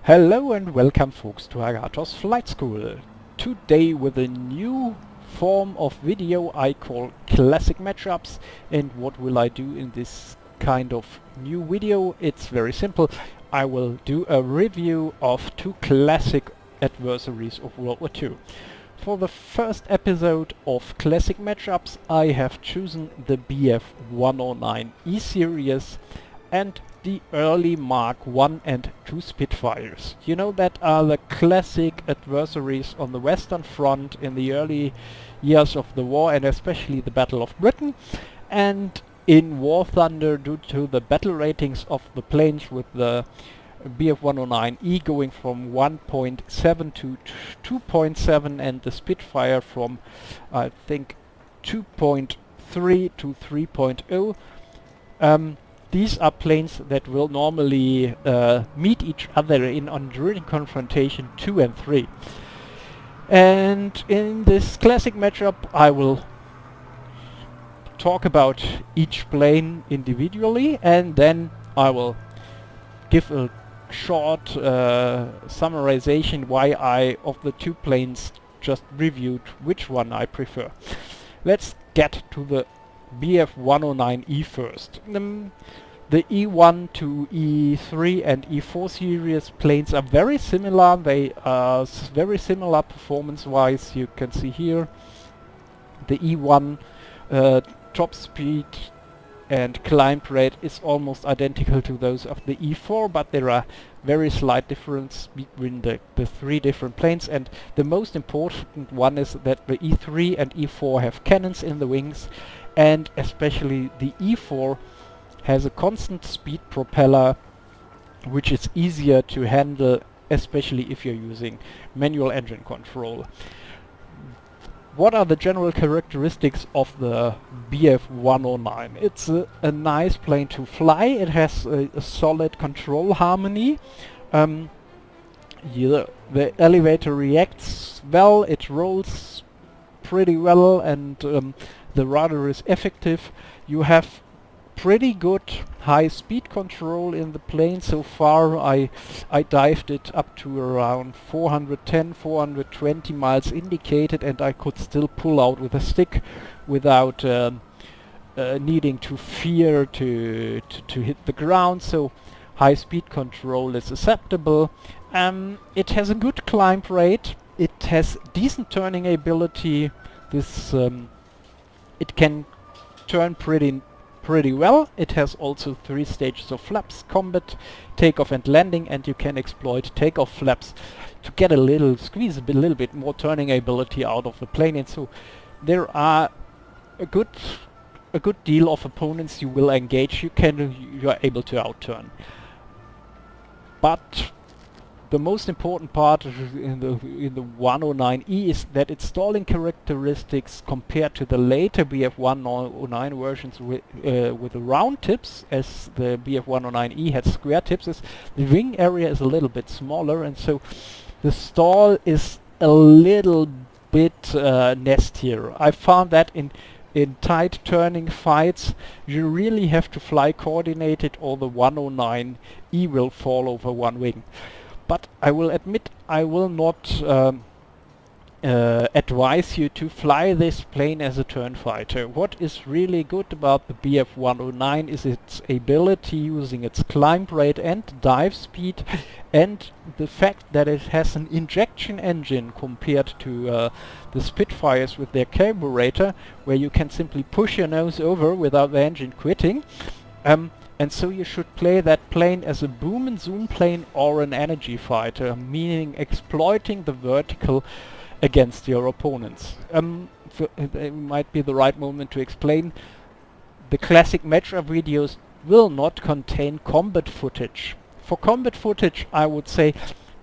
Hello and welcome folks to Agathos Flight School. Today with a new form of video I call classic matchups. And what will I do in this kind of new video? It's very simple. I will do a review of two classic adversaries of World War II. For the first episode of classic matchups I have chosen the Bf109E series and the early Mark I and II Spitfires. You know, that are the classic adversaries on the Western Front in the early years of the war, and especially the Battle of Britain. And in War Thunder, due to the battle ratings of the planes with the Bf109E going from 1.7 to 2.7 and the Spitfire from I think 2.3 to 3.0, these are planes that will normally meet each other during confrontation 2 and 3. And in this classic matchup I will talk about each plane individually, and then I will give a short summarization why I, of the two planes just reviewed, which one I prefer. Let's get to the Bf109E first. The E1 to E3 and E4 series planes are very similar. They are very similar performance-wise. You can see here the E1 top speed and climb rate is almost identical to those of the E4, but there are very slight difference between the three different planes, and the most important one is that the E3 and E4 have cannons in the wings, and especially the E4 has a constant speed propeller, which is easier to handle, especially if you're using manual engine control. What are the general characteristics of the Bf109? It's a nice plane to fly. It has a solid control harmony. The elevator reacts well, it rolls pretty well, and the rudder is effective. You have pretty good high speed control in the plane. So far I dived it up to around 410, 420 miles indicated, and I could still pull out with a stick without needing to fear to hit the ground. So high speed control is acceptable. It has a good climb rate. It has decent turning ability. This it can turn pretty well. It has also 3 stages of flaps: combat, takeoff and landing, and you can exploit takeoff flaps to get a little little bit more turning ability out of the plane. And so there are a good deal of opponents you will engage. You are able to outturn. But the most important part in the 109E is that its stalling characteristics compared to the later Bf109 versions with the round tips, as the Bf109E had square tips, is the wing area is a little bit smaller, and so the stall is a little bit nastier. I found that in tight turning fights you really have to fly coordinated, or the 109E will fall over one wing. But I will admit I will not advise you to fly this plane as a turn fighter. What is really good about the Bf109 is its ability using its climb rate and dive speed, and the fact that it has an injection engine compared to the Spitfires with their carburetor, where you can simply push your nose over without the engine quitting. And so you should play that plane as a boom and zoom plane or an energy fighter, meaning exploiting the vertical against your opponents. It might be the right moment to explain. The classic matchup videos will not contain combat footage. For combat footage I would say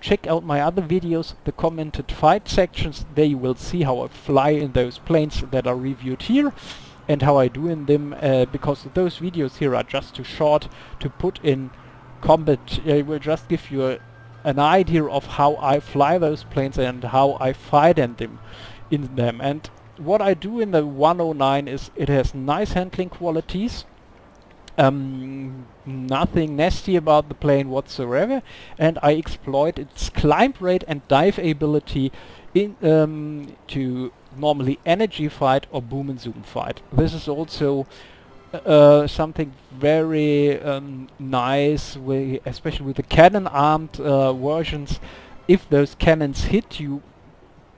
check out my other videos, the commented fight sections. There you will see how I fly in those planes that are reviewed here, and how I do in them, because those videos here are just too short to put in combat. I will just give you an idea of how I fly those planes and how I fight in them. And what I do in the 109 is it has nice handling qualities. Nothing nasty about the plane whatsoever, and I exploit its climb rate and dive ability in to normally energy fight or boom and zoom fight. This is also something very nice, especially with the cannon armed versions. If those cannons hit, you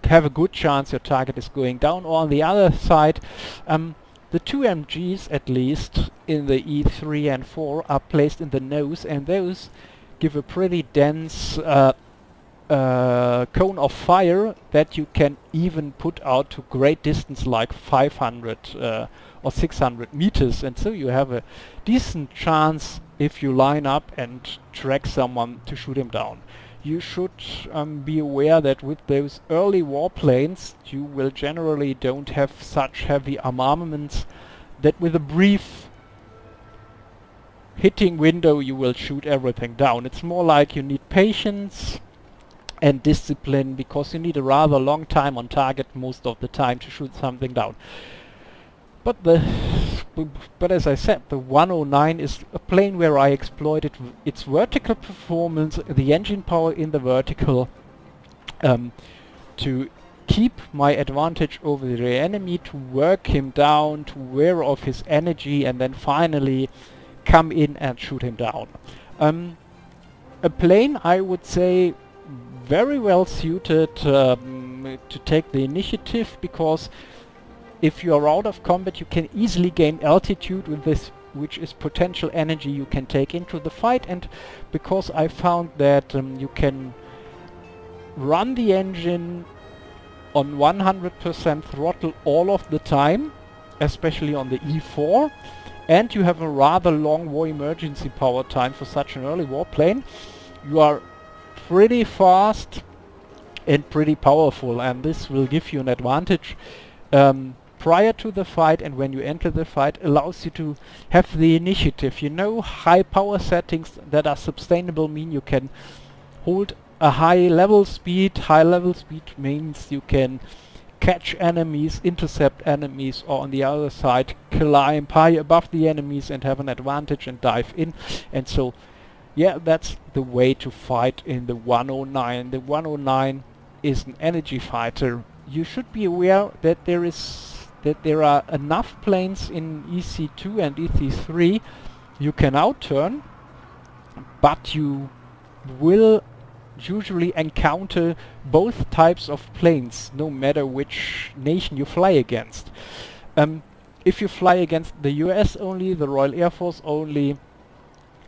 have a good chance your target is going down. Or on the other side, the two MGs, at least in the E3 and 4, are placed in the nose, and those give a pretty dense cone of fire that you can even put out to great distance, like 500 or 600 meters, and so you have a decent chance if you line up and track someone to shoot him down. You should be aware that with those early warplanes you will generally don't have such heavy armaments that with a brief hitting window you will shoot everything down. It's more like you need patience and discipline, because you need a rather long time on target most of the time to shoot something down. But as I said, the 109 is a plane where I exploited its vertical performance, the engine power in the vertical, to keep my advantage over the enemy, to work him down, to wear off his energy, and then finally come in and shoot him down. A plane, I would say, very well suited to take the initiative, because if you are out of combat you can easily gain altitude with this, which is potential energy you can take into the fight. And because I found that you can run the engine on 100% throttle all of the time, especially on the E4, and you have a rather long war emergency power time for such an early warplane, you are pretty fast and pretty powerful, and this will give you an advantage prior to the fight, and when you enter the fight allows you to have the initiative. You know, high power settings that are sustainable mean you can hold a high level speed. High level speed means you can catch enemies, intercept enemies, or on the other side climb high above the enemies and have an advantage and dive in. And so yeah, that's the way to fight in the 109. The 109 is an energy fighter. You should be aware that there are enough planes in EC2 and EC3 you can outturn, but you will usually encounter both types of planes, no matter which nation you fly against. If you fly against the US only, the Royal Air Force only,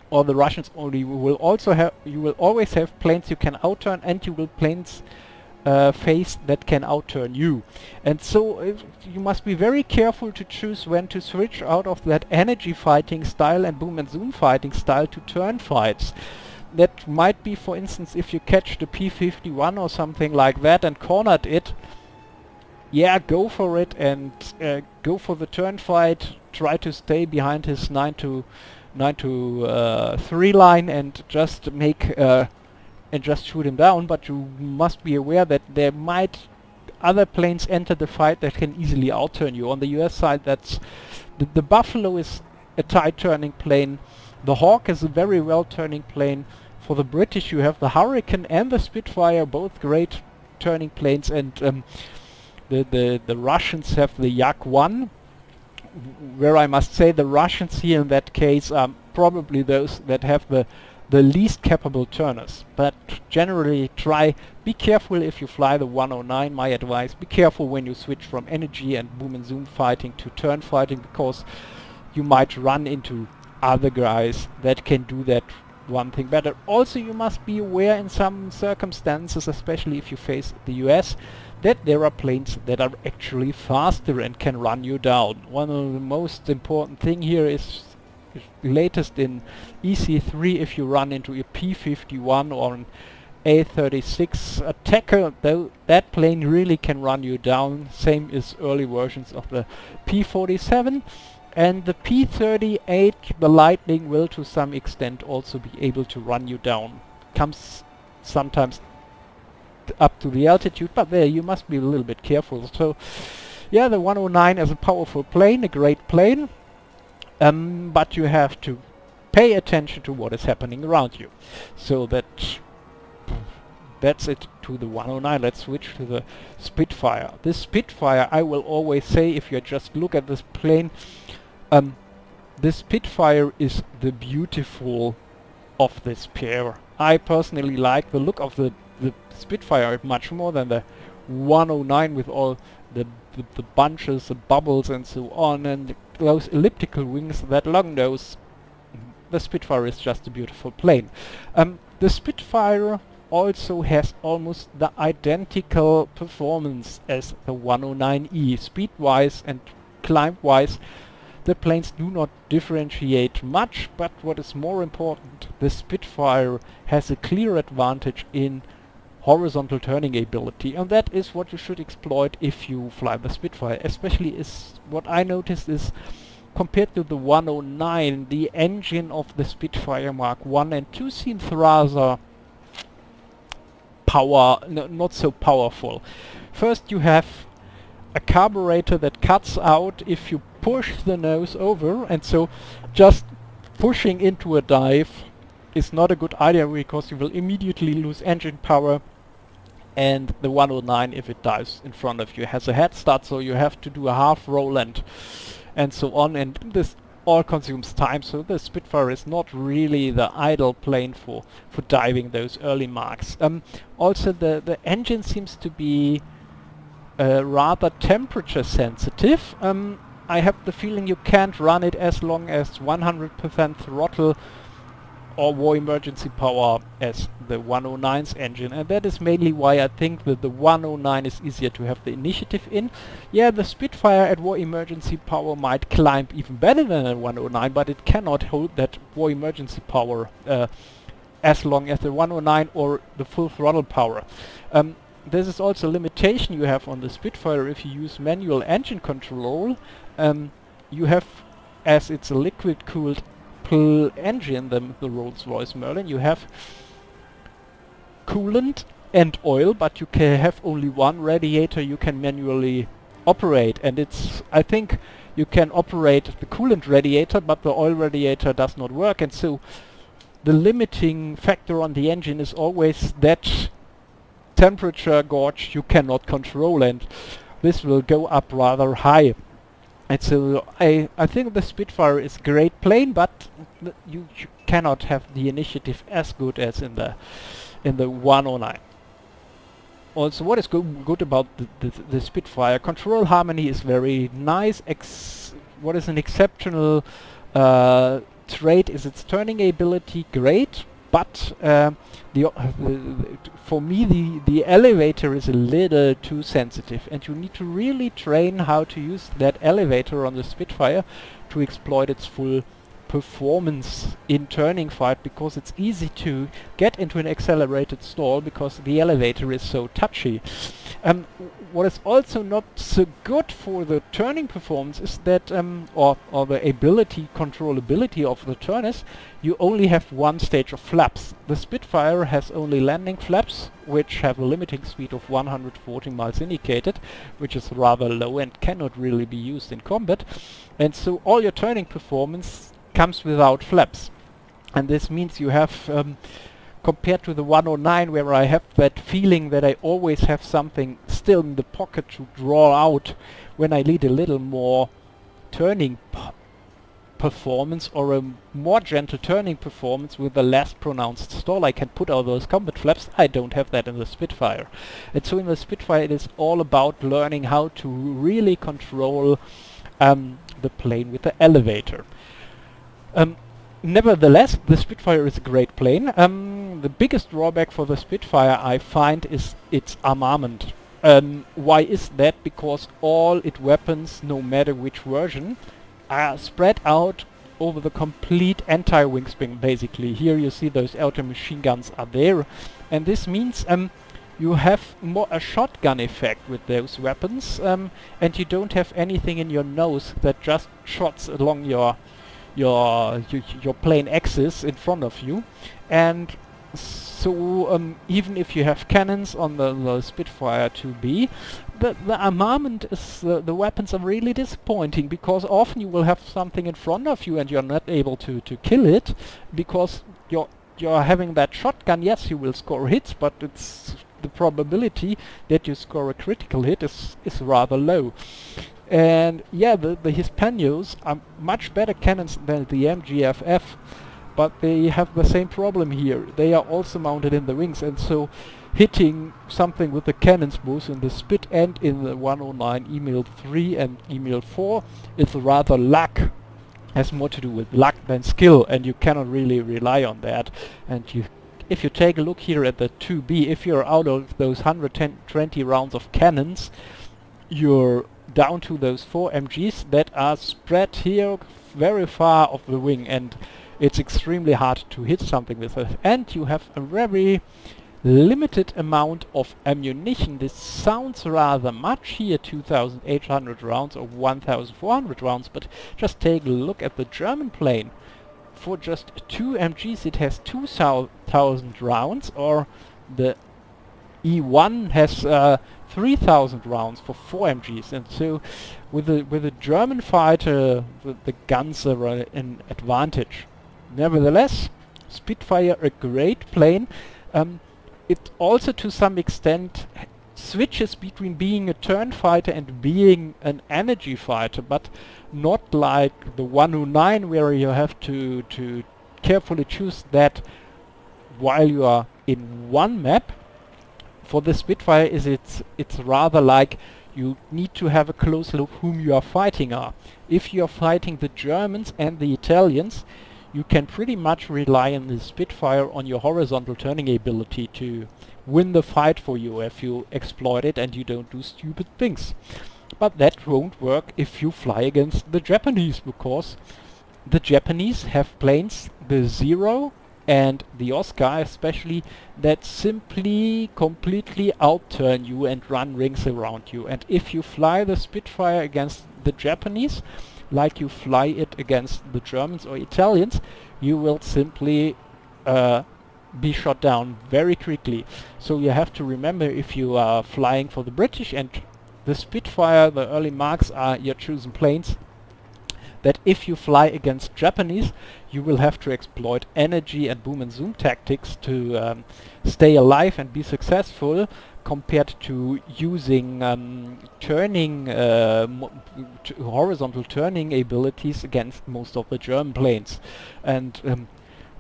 or the Russians only, you will always have planes you can outturn, and you will planes face that can outturn you. And so you must be very careful to choose when to switch out of that energy fighting style and boom and zoom fighting style to turn fights. That might be, for instance, if you catch the P-51 or something like that and cornered it, yeah, go for it and go for the turn fight. Try to stay behind his 9 to 3 line and just make and just shoot him down. But you must be aware that there might other planes enter the fight that can easily outturn you. On the US side, that's the Buffalo is a tight turning plane. The Hawk is a very well turning plane. For the British, you have the Hurricane and the Spitfire, both great turning planes, and the Russians have the Yak-1, where I must say the Russians here in that case are probably those that have the least capable turners. But generally be careful if you fly the 109, my advice. Be careful when you switch from energy and boom and zoom fighting to turn fighting, because you might run into other guys that can do that one thing better. Also, you must be aware in some circumstances, especially if you face the US, that there are planes that are actually faster and can run you down. One of the most important thing here is latest in EC3, if you run into a P-51 or an A-36 attacker, though that plane really can run you down. Same as early versions of the P-47. And the P-38, the Lightning, will to some extent also be able to run you down. Comes sometimes up to the altitude, but there you must be a little bit careful. So yeah, the 109 is a powerful plane, a great plane. but you have to pay attention to what is happening around you. So that's it to the 109. Let's switch to the Spitfire. This Spitfire, I will always say, if you just look at this plane, this Spitfire is the beautiful of this pair. I personally like the look of the Spitfire much more than the 109 with all the bunches, the bubbles and so on, and those elliptical wings, that long nose. The Spitfire is just a beautiful plane. The Spitfire also has almost the identical performance as the 109E. Speed-wise and climb-wise, the planes do not differentiate much, but what is more important, the Spitfire has a clear advantage in horizontal turning ability, and that is what you should exploit if you fly the Spitfire. Especially what I noticed is, compared to the 109, the engine of the Spitfire Mark 1 and 2 seems rather not so powerful. First, you have a carburetor that cuts out if you push the nose over, and so just pushing into a dive is not a good idea because you will immediately lose engine power, and the 109, if it dives in front of you, has a head start, so you have to do a half roll and so on, and this all consumes time, so the Spitfire is not really the ideal plane for diving those early marks. Also, the engine seems to be rather temperature sensitive. I have the feeling you can't run it as long as 100% throttle or war emergency power as the 109's engine, and that is mainly why I think that the 109 is easier to have the initiative in. Yeah, the Spitfire at war emergency power might climb even better than the 109, but it cannot hold that war emergency power as long as the 109 or the full throttle power. This is also a limitation you have on the Spitfire if you use manual engine control. You have, as it's a liquid cooled engine, the Rolls-Royce Merlin, you have coolant and oil, but you can have only one radiator you can manually operate, and I think you can operate the coolant radiator, but the oil radiator does not work, and so the limiting factor on the engine is always that temperature gauge you cannot control, and this will go up rather high. And so I think the Spitfire is a great plane, but you cannot have the initiative as good as in the 109. Also, what is good about the Spitfire, control harmony is very nice. What is an exceptional trait is its turning ability, great, but for me the elevator is a little too sensitive, and you need to really train how to use that elevator on the Spitfire to exploit its full performance in turning fight, because it's easy to get into an accelerated stall because the elevator is so touchy. What is also not so good for the turning performance is that, or the controllability of the turn is, you only have one stage of flaps. The Spitfire has only landing flaps, which have a limiting speed of 140 miles indicated, which is rather low and cannot really be used in combat. And so all your turning performance comes without flaps. And this means you have, compared to the 109, where I have that feeling that I always have something still in the pocket to draw out when I need a little more turning performance, or a more gentle turning performance with a less pronounced stall. I can put out those combat flaps. I don't have that in the Spitfire. And so in the Spitfire it is all about learning how to really control the plane with the elevator. Nevertheless, the Spitfire is a great plane. The biggest drawback for the Spitfire I find is its armament. Why is that? Because all its weapons, no matter which version, are spread out over the complete entire wingspan, basically. Here you see those outer machine guns are there, and this means you have more a shotgun effect with those weapons, and you don't have anything in your nose that just shots along your plane axis in front of you. And So even if you have cannons on the Spitfire 2B, the armament is the weapons are really disappointing, because often you will have something in front of you and you're not able to kill it because you're having that shotgun. Yes, you will score hits, but it's the probability that you score a critical hit is rather low. And yeah, the Hispanos are much better cannons than the MGFF, but they have the same problem here. They are also mounted in the wings, and so hitting something with the cannons both in the Spit and in the 109 Emil 3 and Emil 4 is rather luck. Has more to do with luck than skill, and you cannot really rely on that. And if you take a look here at the 2B, if you're out of those 120 rounds of cannons, you're down to those 4 MGs that are spread here very far off the wing, and it's extremely hard to hit something with it. And you have a very limited amount of ammunition. This sounds rather much here, 2,800 rounds or 1,400 rounds, but just take a look at the German plane. For just 2 MGs it has 2,000 rounds, or the E1 has 3,000 rounds for 4 MGs, and so with a German fighter the guns are an advantage. Nevertheless, Spitfire, a great plane. It also to some extent switches between being a turn fighter and being an energy fighter, but not like the 109 where you have to carefully choose that while you are in one map. For the Spitfire it's rather like you need to have a close look whom you are fighting are. If you are fighting the Germans and the Italians, you can pretty much rely on the Spitfire on your horizontal turning ability to win the fight for you if you exploit it and you don't do stupid things. But that won't work if you fly against the Japanese, because the Japanese have planes, the Zero and the Oscar especially, that simply completely outturn you and run rings around you. And if you fly the Spitfire against the Japanese, like you fly it against the Germans or Italians, you will simply be shot down very quickly. So you have to remember, if you are flying for the British and the Spitfire, the early marks are your chosen planes, that if you fly against Japanese, you will have to exploit energy and boom and zoom tactics to stay alive and be successful, compared to using turning horizontal turning abilities against most of the German planes. And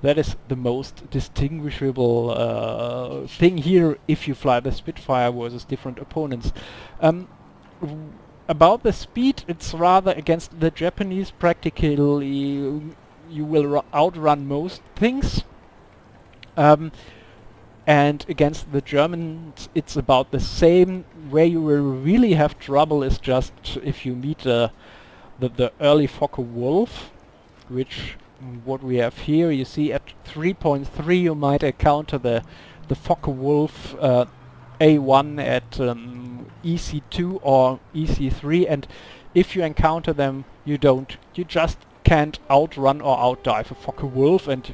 that is the most distinguishable thing here if you fly the Spitfire versus different opponents. About the speed, it's rather against the Japanese practically you will outrun most things. And against the Germans it's about the same. Where you will really have trouble is just if you meet the early Focke-Wulf, which what we have here, you see at 3.3 you might encounter the Focke-Wulf A1 at EC2 or EC3, and if you encounter them you just can't outrun or outdive a Focke-Wulf, and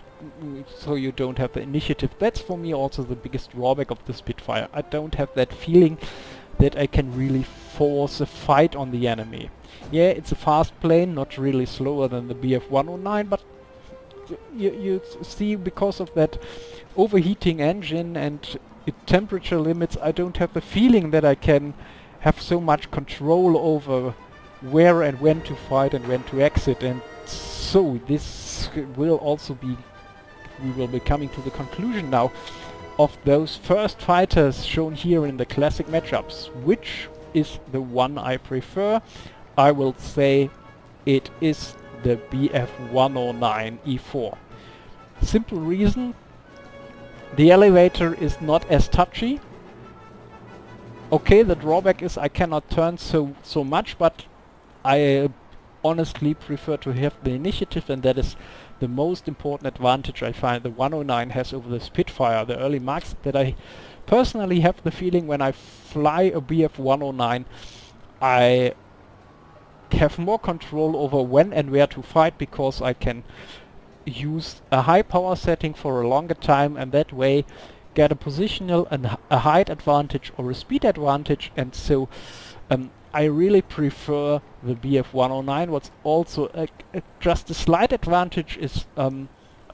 so you don't have the initiative. That's for me also the biggest drawback of the Spitfire. I don't have that feeling that I can really force a fight on the enemy. Yeah, it's a fast plane, not really slower than the Bf109, but you see, because of that overheating engine and temperature limits, I don't have the feeling that I can have so much control over where and when to fight and when to exit. And so this will also be, we will be coming to the conclusion now of those first fighters shown here in the classic matchups. Which is the one I prefer? I will say it is the Bf109E4. Simple reason: the elevator is not as touchy. Okay, the drawback is I cannot turn so much, but I honestly prefer to have the initiative, and that is the most important advantage I find the 109 has over the Spitfire, the early marks, that I personally have the feeling when I fly a Bf109 I have more control over when and where to fight, because I can use a high power setting for a longer time, and that way get a positional and a height advantage or a speed advantage. And so I really prefer the Bf109. What's also just a slight advantage is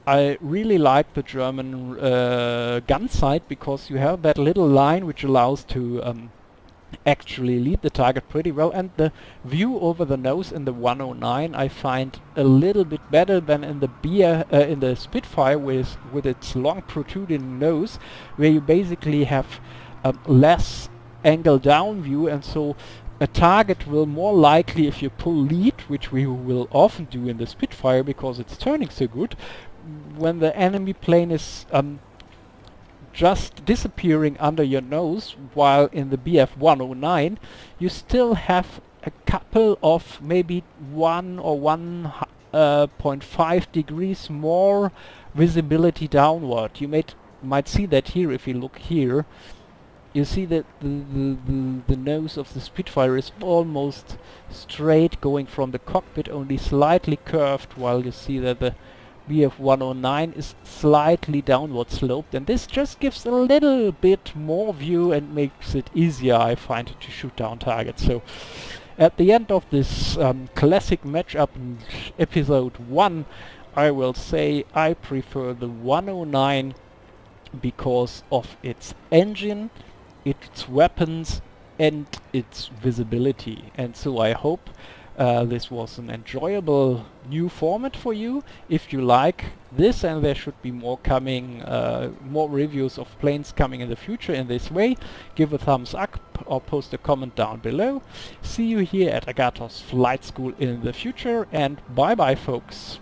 I really like the German gun sight, because you have that little line which allows to actually lead the target pretty well, and the view over the nose in the 109 I find a little bit better than in the Spitfire with its long protruding nose, where you basically have less angle down view, and so a target will more likely, if you pull lead, which we will often do in the Spitfire because it's turning so good, when the enemy plane is just disappearing under your nose, while in the Bf109 you still have a couple of maybe 1 or 1.5 degrees more visibility downward. You might see that here. If you look here, you see that the nose of the Spitfire is almost straight going from the cockpit, only slightly curved, while you see that the Bf109 is slightly downward sloped, and this just gives a little bit more view and makes it easier, I find, to shoot down targets. So at the end of this classic matchup in episode 1, I will say I prefer the 109 because of its engine, its weapons, and its visibility. And so I hope this was an enjoyable new format for you. If you like this, and there should be more coming, more reviews of planes coming in the future in this way, give a thumbs up or post a comment down below. See you here at Agathos Flight School in the future, and bye bye folks.